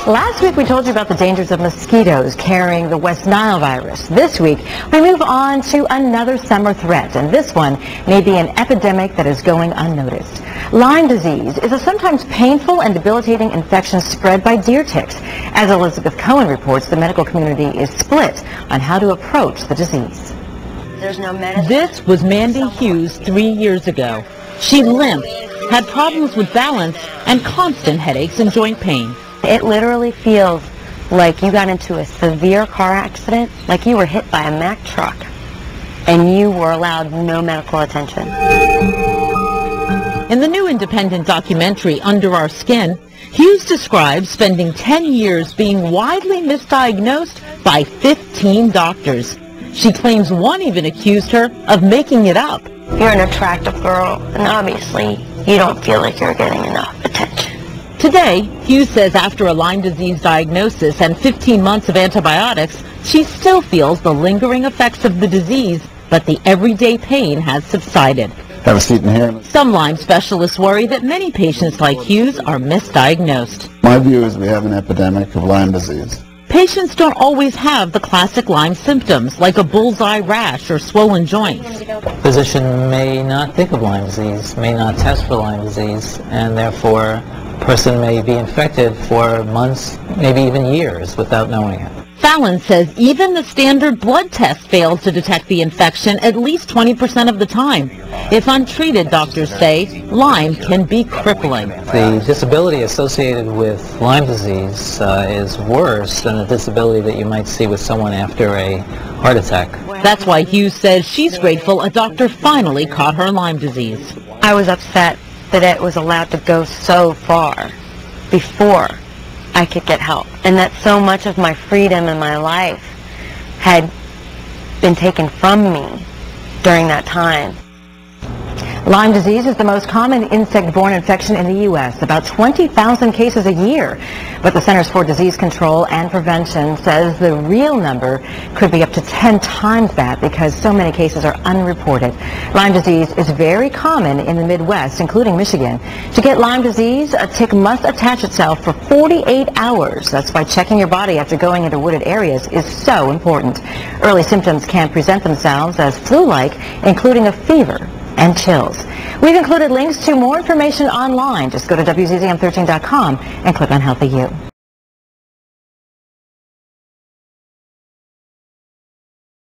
Last week we told you about the dangers of mosquitoes carrying the West Nile virus. This week we move on to another summer threat, and this one may be an epidemic that is going unnoticed. Lyme disease is a sometimes painful and debilitating infection spread by deer ticks. As Elizabeth Cohen reports, the medical community is split on how to approach the disease. There's no medicine. This was Mandy Hughes 3 years ago. She limped, had problems with balance, and constant headaches and joint pain. It literally feels like you got into a severe car accident, like you were hit by a Mack truck, and you were allowed no medical attention. In the new independent documentary, Under Our Skin, Hughes describes spending 10 years being widely misdiagnosed by 15 doctors. She claims one even accused her of making it up. You're an attractive girl, and obviously you don't feel like you're getting enough attention. Today, Hughes says after a Lyme disease diagnosis and 15 months of antibiotics, she still feels the lingering effects of the disease, but the everyday pain has subsided. Have a seat in here. Some Lyme specialists worry that many patients like Hughes are misdiagnosed. My view is we have an epidemic of Lyme disease. Patients don't always have the classic Lyme symptoms, like a bullseye rash or swollen joints. Physician may not think of Lyme disease, may not test for Lyme disease, and therefore a person may be infected for months, maybe even years, without knowing it. Fallon says even the standard blood test fails to detect the infection at least 20% of the time. If untreated, doctors say, Lyme can be crippling. The disability associated with Lyme disease is worse than a disability that you might see with someone after a heart attack. That's why Hughes says she's grateful a doctor finally caught her Lyme disease. I was upset that it was allowed to go so far before I could get help, and that so much of my freedom in my life had been taken from me during that time. Lyme disease is the most common insect-borne infection in the U.S., about 20,000 cases a year. But the Centers for Disease Control and Prevention says the real number could be up to 10 times that because so many cases are unreported. Lyme disease is very common in the Midwest, including Michigan. To get Lyme disease, a tick must attach itself for 48 hours. That's why checking your body after going into wooded areas is so important. Early symptoms can present themselves as flu-like, including a fever and chills. We've included links to more information online. Just go to WZZM13.com and click on Healthy You.